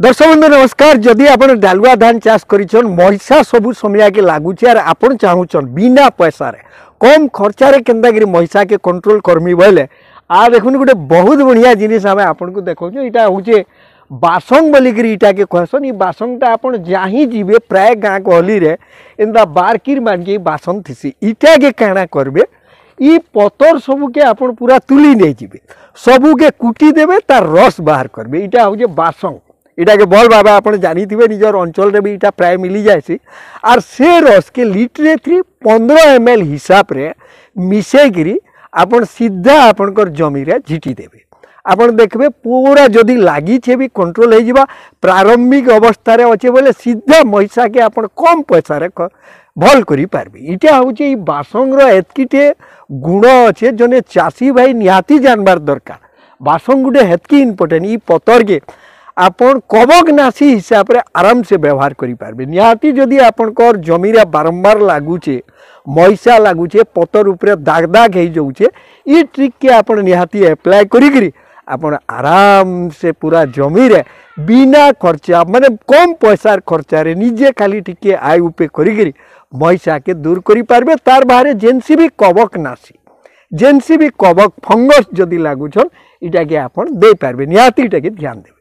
दर्शक बंधु नमस्कार। जदि आप डालुआ धान चाष कर महिषा सबू समय के लगुच और आप चाहून बिना पैसा रे कम खर्चार के महिषा के कंट्रोल करमी बोले आ देखुन गोटे बहुत बढ़िया जिनिस आम आपको देखा यहाँ हूँ बासंग बोलिक इटा के कहसन। ये बासंगटा आप जहीं जीवे प्राय गाँ गहली एंता बारकिर मान के बासंग थी इटा के काଣା करबे ई पतर सबू के आप पूरा तुली नहीं जीवे सबू के कुटी देवे तार रस बाहर करबे। इटा हूँ बासंग इटा के भल भाव आप जानी थे निजर अंचल रे भी इटा प्राय मिली जाए आर से रस के लिट्रे 15 ml हिसाब रे मिसेकरी आपन सीधा आपनकर जमी रे झिटी देवे। आपन देखबे पूरा जदि लागी छे भी कंट्रोल हो जावा प्रारंभिक अवस्था रे अच्छे बोले सीधा महिषा के आपन कम पैसा रे भल करी पारबे। इटा होचे बासंग रो एतकीटे गुण अच्छे जने चाषी भाई निहाती जानबार दरकार। बासंग गुटे हेतकी इम्पोर्टेंट ई पतर के आपन कवकनाशी हिसाब रे आराम से व्यवहार करि पारबे। निहाती जदि आपनकर जमी रे बारंबार लागुचे महिषा लागुचे पतर उपरे दाग दाग हो जाऊे ई ट्रिक के आपन निहाती अप्लाई करी आपन आराम से पूरा जमी रे बिना खर्चा माने कम पैसार खर्चा रे निजे खाली टिके आय उपे करी महिषा के दूर करि पारबे। तार बाहर जेनसी भी कवकनाशी जेनसी भी कवक फंगस जदि लागुछन इटा के आपन दे पारबे। निहाती इटा के ध्यान देबे।